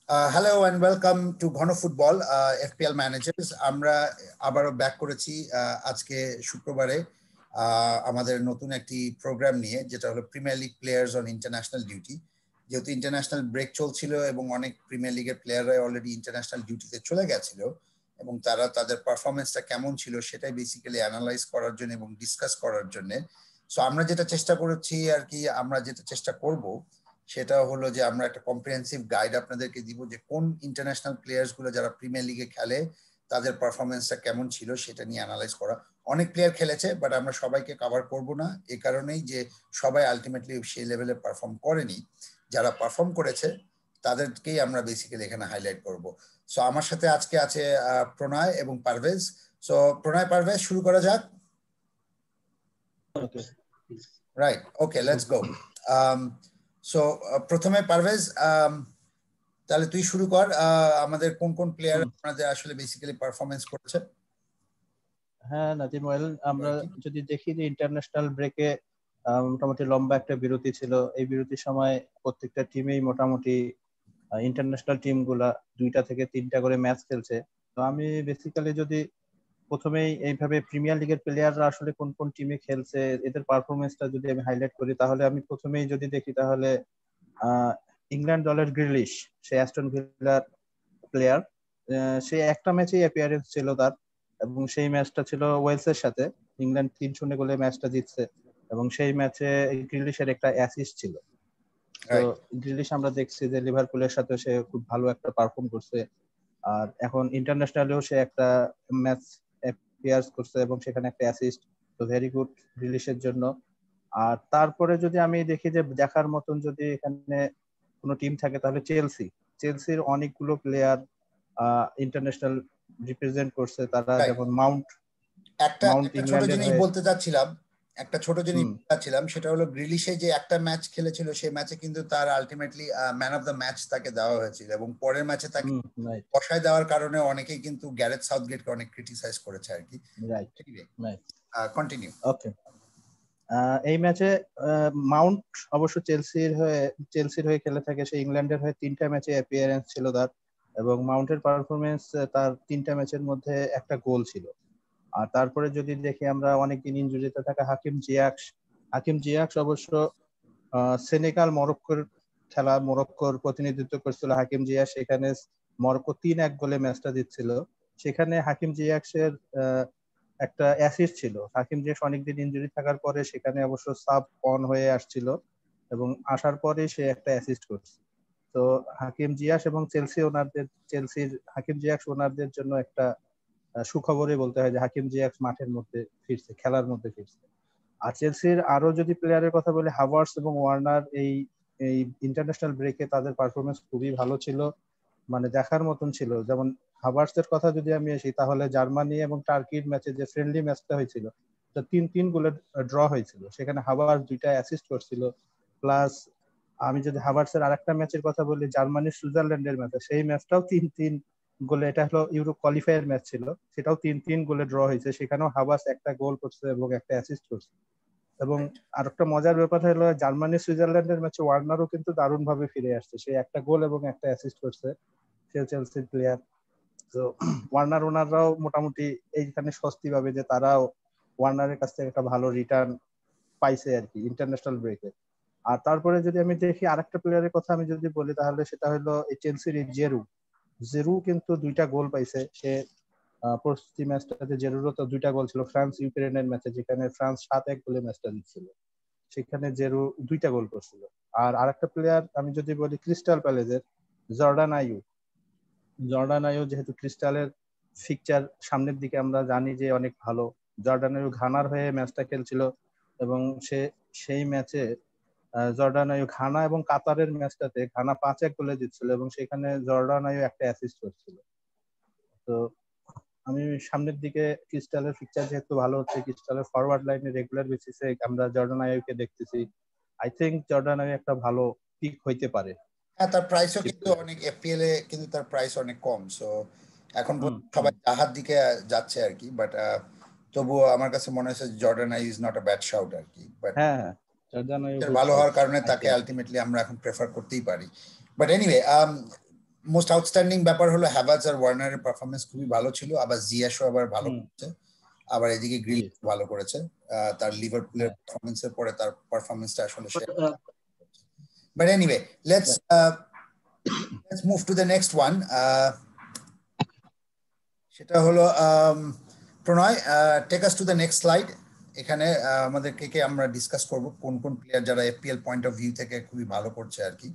Hello and welcome to ঘন football এফপিএল managers. আমরা আবারও ব্যাক করেছি আজকে শুক্রবারে আমাদের নতুন একটি প্রোগ্রাম নিয়ে, যেটা হলো premier league players on international duty. যেহেতু ইন্টারন্যাশনাল ব্রেক চলছিল এবং অনেক প্রিমিয়ার লিগের প্লেয়াররা অলরেডি ইন্টারন্যাশনাল ডিউটিতে চলে গেছিল এবং তারা তাদের পারফরমেন্সটা কেমন ছিল সেটাই বেসিক্যালি অ্যানালাইজ করার জন্য এবং ডিসকাস করার জন্য। সো আমরা যেটা চেষ্টা করেছি আর কি, আমরা যেটা চেষ্টা করব সেটা হলো যে আমরা একটা কম্প্রিহেন্সিভ গাইড আপনাদেরকে দিব যে কোন ইন্টারন্যাশনাল প্লেয়ার্স গুলো যারা প্রিমিয়ার লিগে খেলে তাদের পারফরমেন্সটা কেমন ছিল সেটা নিয়ে অ্যানালাইজ করা। অনেক প্লেয়ার খেলেছে, বাট আমরা সবাইকে কভার করব না, এই কারণেই যে সবাই আলটিমেটলি সেই লেভেলে পারফর্ম করেনি। যারা পারফর্ম করেছে তাদেরকেই আমরা বেসিক্যালি এখানে হাইলাইট করব। সো আমার সাথে আজকে আছে প্রণয় এবং পারভেজ। সো প্রণয়, পারভেজ, শুরু করা যাক। Right, okay, let's go. So প্রথমে পারভেজ, তাহলে তুই শুরু কর। আমাদের কোন কোন প্লেয়ার আপনাদের আসলে বেসিক্যালি পারফরমেন্স করেছে? হ্যাঁ নাজিম, আমরা যদি দেখি যে ইন্টারন্যাশনাল ব্রেকে মোটামুটি লম্বা একটা বিরতি ছিল। এই বিরতির সময় প্রত্যেকটা টিমেই মোটামুটি ইন্টারন্যাশনাল টিম গুলা 2টা থেকে 3টা করে ম্যাচ খেলছে। তো আমি বেসিক্যালি যদি প্রথমেই এইভাবে প্রিমিয়ার লিগের প্লেয়াররা আসলে কোন কোন টিমে খেলছে এদের পারফরমেন্সটা যদি আমি হাইলাইট করি, তাহলে আমি প্রথমেই যদি দেখি তাহলে ইংল্যান্ড দলের গ্রিলিশ, সে অ্যাস্টন ভিলার প্লেয়ার। সে একটা ম্যাচেই অ্যাপিয়ারেন্স ছিল তার, এবং সেই ম্যাচটা ছিল ওয়েলসের সাথে। ইংল্যান্ড 3-0 গোলে ম্যাচটা জিতছে এবং সেই ম্যাচে গ্রিলিশের একটা অ্যাসিস্ট ছিল। তো গ্রিলিশ আমরা দেখছি যে লিভারপুলের সাথে সে খুব ভালো একটা পারফর্ম করছে, আর এখন ইন্টারন্যাশনালেও সে একটা ম্যাচ অ্যাপিয়ার্স করছে এবং সেখানে একটা অ্যাসিস্ট। তো ভেরি গুড গ্রিলিশের জন্য। আর তারপরে যদি আমি দেখি যে দেখার মতন যদি এখানে কোনো টিম থাকে তাহলে চেলসির অনেকগুলো প্লেয়ার ইন্টারন্যাশনাল রিপ্রেজেন্ট করছে তারা, যেমন মাউন্ট ছোট জিনিস বলতে চাচ্ছিলাম, সেটা হলো গ্রিলিশে যে একটা ম্যাচ খেলেছিল সেই ম্যাচে কিন্তু তার ultimately man of the match তাকে দেওয়া হয়েছিল, এবং পরের ম্যাচে তাকে বসায় দেওয়ার কারণে অনেকেই কিন্তু গ্যারেথ সাউথগেটকে অনেক ক্রিটিসাইজ করেছে আর কি। কন্টিনিউ। ওকে, এই ম্যাচে মাউন্ট অবশ্য চেলসির হয়ে খেলে থাকে। সে ইংল্যান্ডের হয়ে 3টা ম্যাচে অ্যাপিয়ারেন্স ছিল তার, এবং মাউন্টের পারফরমেন্স তার 3টা ম্যাচের মধ্যে একটা গোল ছিল। আর তারপরে যদি দেখি আমরা অনেকদিন ইনজুরিতে থাকা হাকিম জিয়াক্স অবশ্য সেনেগাল মরক্কোর প্রতিনিধিত্ব করছিল হাকিম জিয়াক্স। সেখানে মরক্কো 3-1 গোলে ম্যাচটা জিতছিল। সেখানে হাকিম জিয়াক্সের একটা অ্যাসিস্ট ছিল। হাকিম জিয়াক্স অনেকদিন ইনজুরি থাকার পরে সেখানে অবশ্য সাব অন হয়ে আসছিল এবং আসার পরে সে একটা অ্যাসিস্ট করছে। তো হাকিম জিয়াক্স এবং চেলসির হাকিম জিয়াক্স ওনারদের জন্য একটা সুখবরই বলতে হয় যে হাকিম জিয়াক্স মাঠের মধ্যে ফিরছে, খেলার মধ্যে ফিরছে। আর চেলসির আরো যদি প্লেয়ারের কথা বলি, হাভার্টস এবং ওয়ার্নার এই ইন্টারন্যাশনাল ব্রেকে তাদের পারফরমেন্স খুবই ভালো ছিল, মানে দেখার মতন ছিল। যেমন হাভার্টসের কথা যদি আমি আসি, তাহলে জার্মানি এবং টার্কির ম্যাচে যে ফ্রেন্ডলি ম্যাচটা হয়েছিল 3-3 গোলে ড্র হয়েছিল, সেখানে হাভার্টস 2টা অ্যাসিস্ট করছিল। প্লাস আমি যদি হাভার্টসের আরেকটা ম্যাচের কথা বলি, জার্মানির সুইজারল্যান্ডের ম্যাচে, সেই ম্যাচটাও 3-3 গোলে, এটা হলো ইউরো কোয়ালিফায়ার ম্যাচ ছিল, সেটাও 3-3 গোলে ড্র হয়েছে। সেখানেও হাভার্টস একটা গোল করছে এবং একটা অ্যাসিস্ট করছে। এবং আরেকটা মজার ব্যাপার হলো জার্মানি সুইজারল্যান্ডের ম্যাচে ওয়ার্নারও কিন্তু দারুণ ভাবে ফিরে আসছে, সে একটা গোল এবং একটা অ্যাসিস্ট করছে, সে চেলসির প্লেয়ার। তো ওনাররাও মোটামুটি এইখানে স্বস্তি পাবে যে তারাও ওয়ার্নারের কাছ থেকে একটা ভালো রিটার্ন পাইছে আর কি ইন্টারন্যাশনাল ব্রেকে। আর তারপরে যদি আমি দেখি আরেকটা প্লেয়ারের কথা আমি যদি বলি, তাহলে সেটা হলো এই চেলসির জেরু কিন্তু 2টা গোল পাইছে। সে প্রস্তুতি ম্যাচটাতে জেরুরও তো 2টা গোল ছিল ফ্রান্স ইউক্রেনের ম্যাচে, যেখানে ফ্রান্স 7-1 গোলে ম্যাচটা জিতছিল, সেখানে জেরু 2টা গোল করছিল। আর আরেকটা প্লেয়ার আমি যদি বলি ক্রিস্টাল প্যালেসের জর্ডান আইউ, যেহেতু ক্রিস্টালের ফিকচার সামনের দিকে আমরা জানি যে অনেক ভালো, জর্ডান আইউ ঘানার হয়ে ম্যাচটা খেলছিল এবং সেই ম্যাচে জর্ডান আইউ ঘানা এবং কাতারের ম্যাচটাতে ঘানা 5-1 গোলে জিতছিল এবং সেখানে জর্ডান আইউ একটা অ্যাসিস্ট করছিল। তো আমি সামনের দিকে ক্রিস্টালের ফিকচার যেহেতু ভালো হচ্ছে, ক্রিস্টালের ফরওয়ার্ড লাইনে রেগুলার বেসিসে আমরা জর্ডান আইউকে দেখতেছি। আই থিংক জর্ডান আইউ একটা ভালো পিক হইতে পারে। হ্যাঁ, তার প্রাইসও কিন্তু অনেক, এফপিএল এ কিন্তু তার প্রাইস অনেক কম। সো এখন সবাই তাহার দিকে যাচ্ছে আর কি, বাট তবুও আমার কাছে মনে হচ্ছে Jordan Ayew is not a bad shout আর কি। বাট ভালো হওয়ার কারণে তাকে আলটিমেটলি আমরা এখন প্রেফার করতেই পারি। বাট এনিওয়ে, মোস্ট আউটস্ট্যান্ডিং ব্যাপার হলো হ্যাভার্টজ আর ওয়ার্নারের পারফরমেন্স খুবই ভালো ছিল, আবার জিয়াশও আবার ভালো করেছে, আবার এদিকে গ্রিল ভালো করেছে। তার লিভারপুলের পারফরমেন্সের পরে তার পারফরমেন্সটা আসলে সে, but anyway let's move to the next one. সেটা হলো Pranoy, take us to the next slide. এখানে আমাদের কে আমরা ডিসকাস করব কোন কোন প্লেয়ার যারা এফপিএল পয়েন্ট অফ ভিউ থেকে খুবই ভালো করছে আর কি।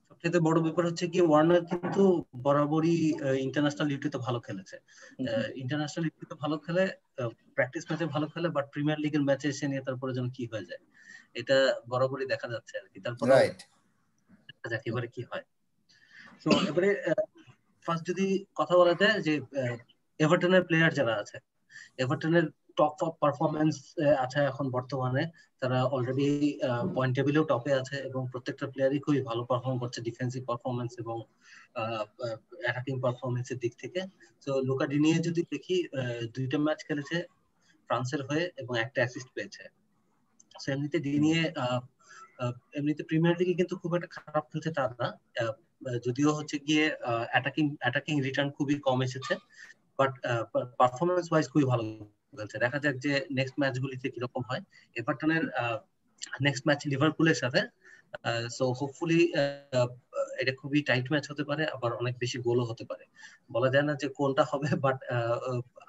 সবচেয়ে বড় ব্যাপার হচ্ছে কি ওয়ার্নার কিন্তু বরাবরই ইন্টারন্যাশনাল লিগে ভালো খেলেছে, ইন্টারন্যাশনাল লিগে ভালো খেলে, প্র্যাকটিস ম্যাচে ভালো খেলে, বাট প্রিমিয়ার লিগের ম্যাচে এসে নিয়ে তারপরে যেন কি হয়ে যায় এটা বরাবরই দেখা যাচ্ছে আর কি। তারপরে এবারে কি হয়। তো এবারে ফার্স্ট যদি কথা বলা যায় যে এভারটনের প্লেয়ার যারা আছে, এভারটনের টপ পারফরমেন্স আছে এখন বর্তমানে, তারা অলরেডি পয়েন্ট টেবিলেও টপে আছে এবং প্রত্যেকটা প্লেয়ারই খুবই ভালো পারফর্ম করছে ডিফেন্সিভ পারফরমেন্স এবং অ্যাটাকিং পারফরমেন্সের দিক থেকে। তো লুকা ডিনিয়ে যদি দেখি 2টা ম্যাচ খেলেছে ফ্রান্সের হয়ে এবং একটা অ্যাসিস্ট পেয়েছে। সো এমনিতে ডিনিয়ে এমনিতে প্রিমিয়ার লিগে কিন্তু খুব একটা খারাপ খেলছে তা না, যদিও হচ্ছে গিয়ে অ্যাটাকিং রিটার্ন খুবই কম এসেছে, বাট পারফরমেন্স ওয়াইজ খুবই ভালো খেলছে। দেখা যাক যে নেক্সট ম্যাচগুলিতে কিরকম হয়। এভারটনের নেক্সট ম্যাচ লিভারপুলের সাথে, সো হোপফুলি এটা খুবই টাইট ম্যাচ হতে পারে, আবার অনেক বেশি গোলও হতে পারে, বলা যায় না যে কোনটা হবে। বাট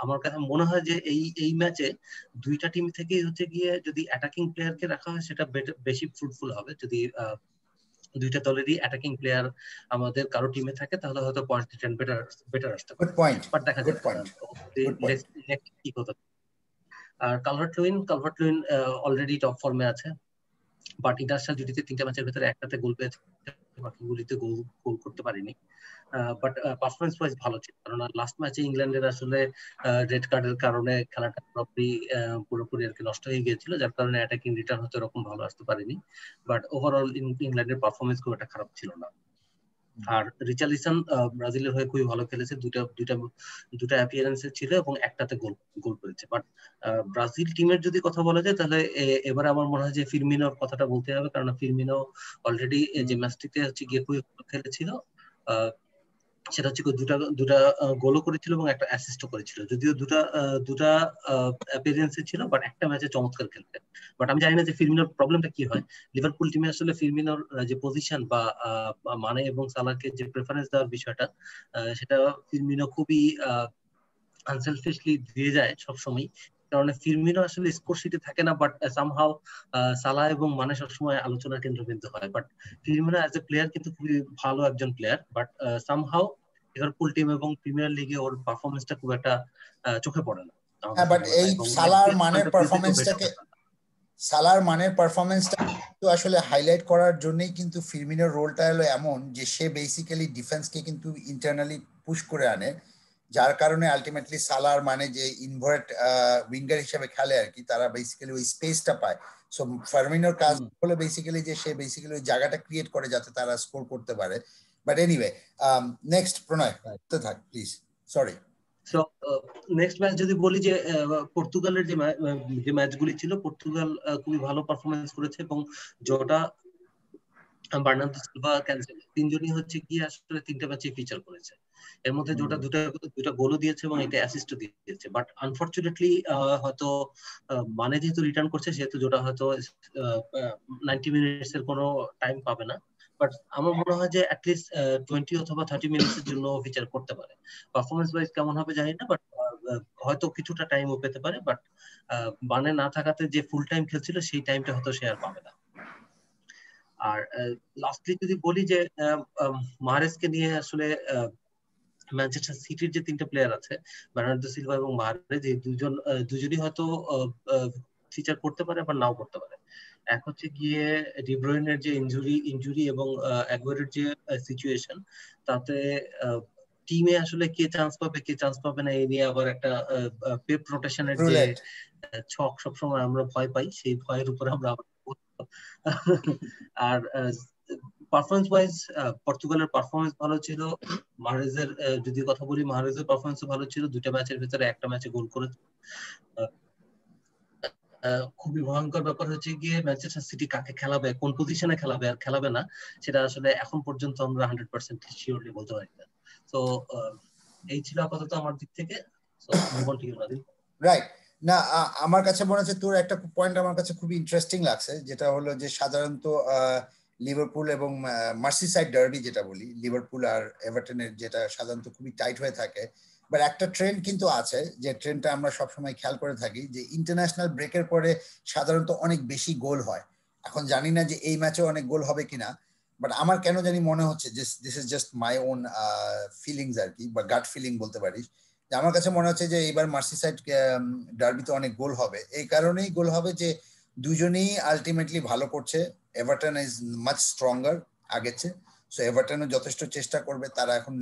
আমার কাছে মনে হয় যে এই ম্যাচে 2টা টিম থেকেই হচ্ছে গিয়ে যদি অ্যাটাকিং প্লেয়ারকে রাখা হয় সেটা বেশি ফ্রুটফুল হবে। যদি 2টা দলেরই অ্যাটাকিং প্লেয়ার আমাদের কারো টিমে থাকে তাহলে হয়তো পয়েন্ট রিটার্ন বেটার আসতে পারে। বাট দেখা যাক কি হতে পারে। আর কালভার্ট লুইন অলরেডি টপ ফর্মে আছে, বাট ইন্টারন্যাশনাল ডিউটিতে 3টা ম্যাচের ভিতরে একটাতে গোল পেয়েছে, বাকিগুলিতে গোল করতে পারেনি। বাট পারফরমেন্স ওয়াইজ ভালো ছিল, কারণ লাস্ট ম্যাচে ইংল্যান্ডের আসলে রেড কার্ডের কারণে খেলাটা পুরোপুরি আর কি নষ্ট হয়ে গিয়েছিল, যার কারণে অ্যাটাকিং রিটার্ন হয়তো এরকম ভালো আসতে পারেনি। বাট ওভারঅল ইংল্যান্ডের পারফরমেন্স খুব একটা খারাপ ছিল না। আর রিচার্লিসন ব্রাজিলের হয়ে খুবই ভালো খেলেছে, দুটা অ্যাপিয়ারেন্সে ছিল এবং একটাতে গোল করেছে। বাট ব্রাজিল টিমের যদি কথা বলা যায় তাহলে এবারে আমার মনে হয় যে ফিরমিনোর কথাটা বলতে হবে, কারণ ফিরমিনো অলরেডি যে ম্যাচটিতে হচ্ছে গিয়ে খুবই ভালো খেলেছিল, সেটা হচ্ছে দুটা গোলও করেছিল এবং একটা অ্যাসিস্টও করেছিল, যদিও দুটা অ্যাপিয়ারেন্সে ছিল, বাট একটা ম্যাচে চমৎকার খেলতে। বাট আমি জানি না যে ফিরমিনোর প্রবলেমটা কি হয়। লিভারপুল টিমে আসলে ফিরমিনোর যে পজিশন বা মানে এবং সালাহকে যে প্রেফারেন্স দেওয়ার বিষয়টা, সেটা ফিরমিনো খুবই আনসেলফিশলি দিয়ে যায় সবসময়, কারণ ফিরমিনো আসলে স্কোর শিটে থাকে না, বাট সামহাউ সালাহ এবং মানে সবসময় আলোচনার কেন্দ্রবিন্দু হয়। But Firmino as a player কিন্তু খুবই ভালো একজন player, but somehow Liverpool team এবং প্রিমিয়ার লিগে ওর পারফরমেন্সটা খুব একটা চোখে পড়ে না। হ্যাঁ, বাট এই সালাহর মানের পারফরমেন্সটা তো আসলে হাইলাইট করার জন্যই কিন্তু ফিরমিনোর রোলটা হলো এমন যে সে বেসিক্যালি ডিফেন্সকে কিন্তু ইন্টারনালি পুশ করে আনে, যার কারণে আলটিমেটলি সালার মানে যে ইনভার্ট উইঙ্গার হিসেবে খেলে আর কি, তারা বেসিক্যালি ওই স্পেসটা পায়। সো ফার্মিনোর কাজ হলো বেসিক্যালি যে সে বেসিক্যালি ওই জায়গাটা ক্রিয়েট করে যাতে তারা স্কোর করতে পারে। বাট এনিওয়ে নেক্সট প্রণয় থাক please, sorry. So next match যদি বলি যে পর্তুগালের যে ম্যাচগুলি ছিল, পর্তুগাল খুবই ভালো পারফরমেন্স করেছে এবং জোটা, বার্নার্দো সিলভা, ক্যানসেলো তিনজনই হচ্ছে গিয়ে আসলে 3টা ম্যাচে ফিচার করেছে। এর মধ্যে জোটা দুটা গোলও দিয়েছে এবং একটা অ্যাসিস্টও দিয়েছে। বাট আনফরচুনেটলি হয়তো মানে যেহেতু রিটার্ন করছে সেহেতু জোটা হয়তো 90 মিনিটস এর কোনো টাইম পাবে না। বাট আমার মনে হয় যে অ্যাটলিস্ট 20 অথবা 30 মিনিটসের জন্য ফিচার করতে পারে। পারফরমেন্স ওয়াইজ কেমন হবে জানি না, বাট হয়তো কিছুটা টাইমও পেতে পারে। বাট মানে না থাকাতে যে ফুল টাইম খেলছিল সেই টাইমটা হয়তো সে আর পাবে না। আর লাস্টলি যদি বলি যে মাহরেজকে নিয়ে আসলে ম্যানচেস্টার সিটির যে 3টা প্লেয়ার আছে, বার্নার্দো সিলভা এবং মাহরেজ, এই দুজনই হয়তো ফিচার করতে পারে বা নাও করতে পারে। এক হচ্ছে গিয়ে ডি ব্রুইনের যে ইনজুরি এবং অ্যাগুয়েরোর যে সিচুয়েশন, তাতে টিমে আসলে কে চান্স পাবে না এই নিয়ে আবার একটা পেপ রোটেশনের যে ছক সবসময় আমরা ভয় পাই, সেই ভয়ের উপর আমরা আর পারফরমেন্স ওয়াইজ পর্তুগালের পারফরমেন্স ভালো ছিল। মাহরেজের যদি কথা বলি, মাহরেজের পারফরমেন্স ভালো ছিল, 2টা ম্যাচের ভিতরে একটা ম্যাচে গোল করেছে। খুবই ভয়ঙ্কর ব্যাপার হচ্ছে গিয়ে ম্যানচেস্টার সিটি কাকে খেলাবে, কোন পজিশনে খেলাবে আর খেলাবে না, সেটা আসলে এখন পর্যন্ত আমরা 100% শিওরলি বলতে পারি না। তো এই ছিল আপাতত আমার দিক থেকে। So move on to you Nadim. Right. না, আমার কাছে মনে হচ্ছে তোর একটা পয়েন্ট আমার কাছে খুবই ইন্টারেস্টিং লাগছে, যেটা হলো যে সাধারণত লিভারপুল এবং মার্সিসাইড ডার্বি যেটা বলি, লিভারপুল আর এভারটনের, যেটা সাধারণত খুবই টাইট হয়ে থাকে। বাট একটা ট্রেন্ড কিন্তু আছে, যে ট্রেন্ডটা আমরা সবসময় খেয়াল করে থাকি, যে ইন্টারন্যাশনাল ব্রেকের পরে সাধারণত অনেক বেশি গোল হয়। এখন জানি না যে এই ম্যাচে অনেক গোল হবে কিনা, বাট আমার কেন জানি মনে হচ্ছে যে this is just my own feelings আর কি, বা গাট ফিলিং বলতে পারিস। আমার কাছে মনে হচ্ছে যে এবার মার্সিসাইড ডার্বিতে অনেক গোল হবে। এই কারণেই গোল হবে যে দুজনেই আলটিমেটলি ভালো করছে। এভারটন ইজ মাচ স্ট্রঙ্গার আগের চেয়ে। সো এভারটনও যথেষ্ট চেষ্টা করবে, তারা এখন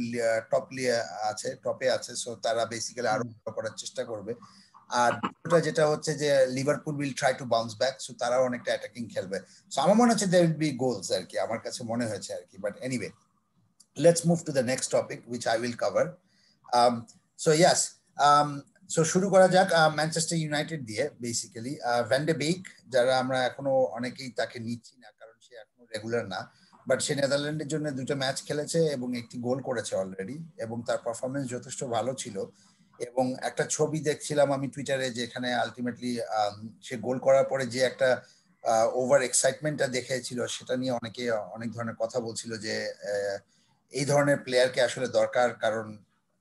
টপে আছে। সো তারা বেসিক্যালি আরো ভালো করার চেষ্টা করবে। আর যেটা হচ্ছে যে Liverpool will try to bounce back, so তারাও অনেকটা অ্যাটাকিং খেলবে। সো আমার মনে হচ্ছে দেয়ার উইল বি গোলস আর কি, আমার কাছে মনে হয়েছে আর কি। But anyway, let's move to the next topic which I will cover. So yes, so শুরু করা যাক ম্যানচেস্টার ইউনাইটেড দিয়ে। বেসিক্যালি ভ্যান ডে বেক, যারা আমরা এখনো অনেকেই তাকে নিচ্ছি না কারণ সে এখনো রেগুলার না, বাট সে নেদারল্যান্ডের জন্য 2টা ম্যাচ খেলেছে এবং 1টি গোল করেছে অলরেডি, এবং তার পারফরমেন্স যথেষ্ট ভালো ছিল। এবং একটা ছবি দেখছিলাম আমি টুইটারে, যেখানে আলটিমেটলি সে গোল করার পরে যে একটা ওভার এক্সাইটমেন্টটা দেখেছিল, সেটা নিয়ে অনেকে অনেক ধরনের কথা বলছিল যে এই ধরনের প্লেয়ারকে আসলে দরকার, কারণ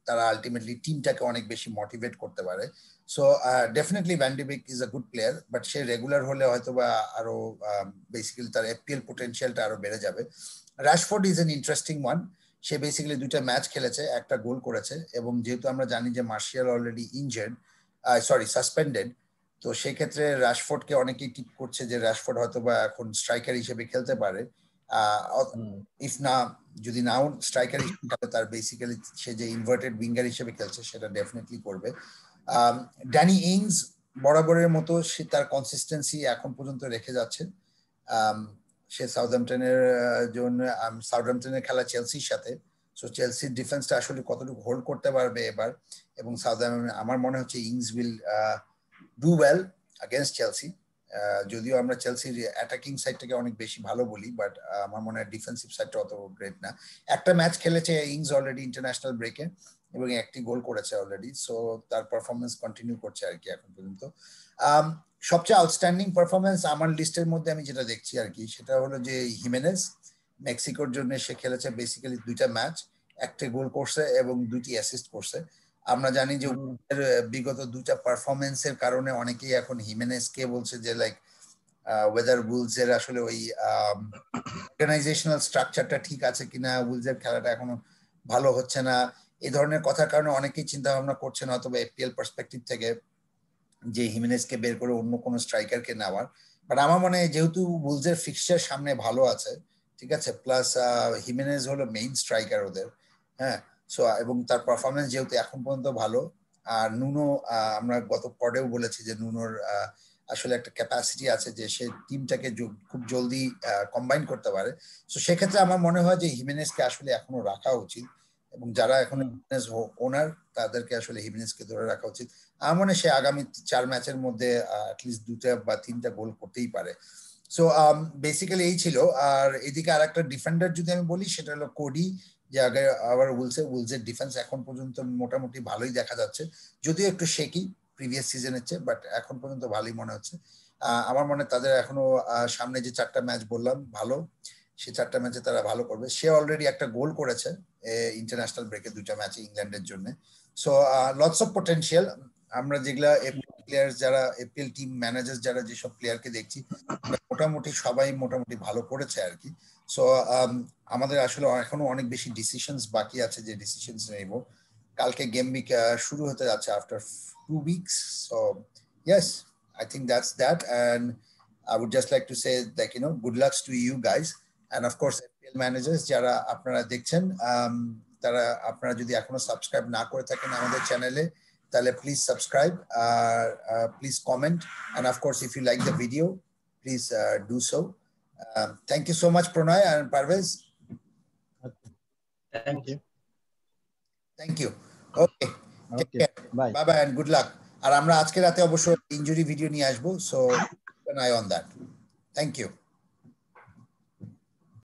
তারা আলটিমেটলি টিমটাকে অনেক বেশি মোটিভেট করতে পারে। So definitely Van de Beek is a good player, but সে রেগুলার হলে হয়তো বা আরো বেসিক্যালি তার এফপিএল পোটেনশিয়ালটা আরো বেড়ে যাবে। Rashford is an interesting one. Say basically 2টা ম্যাচ খেলেছে, একটা গোল করেছে, এবং যেহেতু আমরা জানি যে মার্শিয়াল অলরেডি সাসপেন্ডেড, তো সেক্ষেত্রে রাশফোর্ডকে অনেকেই টিপ করছে যে রাশফোর্ড হয়তো বা এখন স্ট্রাইকার হিসেবে খেলতে পারে। ইফ না, যদি নাও স্ট্রাইকার হিসেবে খেলে, তার বেসিক্যালি সে যে ইনভার্টেড উইঙ্গার হিসেবে খেলছে সেটা ডেফিনেটলি করবে। ড্যানি ইংস বরাবরের মতো সে তার কনসিস্টেন্সি এখন পর্যন্ত রেখে যাচ্ছে। সে সাউথহ্যাম্পটনের খেলা চেলসির সাথে। সো চেলসির ডিফেন্সটা আসলে কতটুকু হোল্ড করতে পারবে এবার, এবং সাউথহ্যাম্পটন, আমার মনে হচ্ছে ইংস will do well against Chelsea. যদিও আমরা চেলসির অ্যাটাকিং সাইডটাকে অনেক বেশি ভালো বলি, বাট আমার মনে হয় ডিফেন্সিভ সাইডটা অত গ্রেট না। একটা ম্যাচ খেলেছে ইংস অলরেডি ইন্টারন্যাশনাল ব্রেকে, এবং 1টি গোল করেছে অলরেডি। সো তার পারফরমেন্স কন্টিনিউ করছে আর কি এখন পর্যন্ত। সবচেয়ে আউটস্ট্যান্ডিং পারফরমেন্স আমার লিস্টের মধ্যে আমি যেটা দেখছি আর কি, সেটা হলো যে হিমেনেজ। মেক্সিকোর জন্য সে খেলেছে বেসিক্যালি 2টা ম্যাচ, 1টি গোল করছে এবং 2টি অ্যাসিস্ট করছে। আমরা জানি যে বিগত 2টা পারফরমেন্সের কারণে অনেকেই এখন হিমেনেজকে বলছে যে লাইক ওয়েদার উইলস এর আসলে ওই অর্গানাইজেশনাল স্ট্রাকচারটা ঠিক আছে কিনা, উইলস এর খেলাটা এখনো ভালো হচ্ছে না, এই ধরনের কথার কারণে অনেকেই চিন্তা ভাবনা করছেন অথবা এফপিএল পার্সপেক্টিভ থেকে যে হিমেনেজকে বের করে অন্য কোনো স্ট্রাইকারকে নেওয়ার। বাট আমার মনে হয় যেহেতু উইলসের ফিক্সচার সামনে ভালো আছে, ঠিক আছে, প্লাস হিমেনেজ হলো মেইন স্ট্রাইকার ওদের, হ্যাঁ। সো এবং তার পারফরমেন্স যেহেতু এখন পর্যন্ত ভালো, আর নুনো, আমরা গত পর্বেও বলেছি যে নুনোর আসলে একটা ক্যাপাসিটি আছে যে সে টিমটাকে খুব জলদি কম্বাইন করতে পারে। সো সেক্ষেত্রে আমার মনে হয় যে হিমেনেজকে আসলে এখনো রাখা উচিত, এবং যারা এখন হিমেনেজ ওনার তাদেরকে আসলে হিমেনেজকে ধরে রাখা উচিত। আমার মনে হয় সে আগামী 4 ম্যাচের মধ্যে অ্যাটলিস্ট 2টা বা 3টা গোল করতেই পারে। সো বেসিক্যালি এই ছিল। আর এদিকে আর একটা ডিফেন্ডার যদি আমি বলি, সেটা হলো কোডি, যে আগে আবার উইলসের ডিফেন্স এখন পর্যন্ত মোটামুটি ভালোই দেখা যাচ্ছে, যদিও একটু শেকি প্রিভিয়াস সিজনের চেয়ে, বাট এখন পর্যন্ত ভালোই মনে হচ্ছে। আমার মনে হয় তাদের এখনো সামনে যে 4টা ম্যাচ বললাম ভালো, সে 4টা ম্যাচে তারা ভালো করবে। সে অলরেডি একটা গোল করেছে ইন্টারন্যাশনাল ব্রেকে 2টা ম্যাচে ইংল্যান্ডের জন্য। So lots of potential. আমরা যেগুলা প্লেয়ার, যারা এফপিএল টিম ম্যানেজার, যারা যেসব প্লেয়ারকে দেখছি, মোটামুটি সবাই মোটামুটি ভালো করেছে আর কি। সো আমাদের আসলে এখনো অনেক বেশি ডিসিশনস বাকি আছে, যে ডিসিশনস নেব। কালকে গেম উইক শুরু হতে যাচ্ছে after 2 weeks. So yes, I think that's that, and I would just like to say that good luck to you guys, and of course FPL managers যারা আপনারা দেখছেন, তারা আপনারা যদি এখনো সাবস্ক্রাইব না করে থাকেন আমাদের চ্যানেলে, তাহলে please subscribe, please comment, and of course if you like the video, please do so. Thank you so much, Pranay and Parvez. Thank you. Thank you. Okay. Okay. Bye. Bye and good luck. আর আমরা আজকে রাতে অবশ্য injury video নিয়ে আসবো, so an eye on that. Thank you.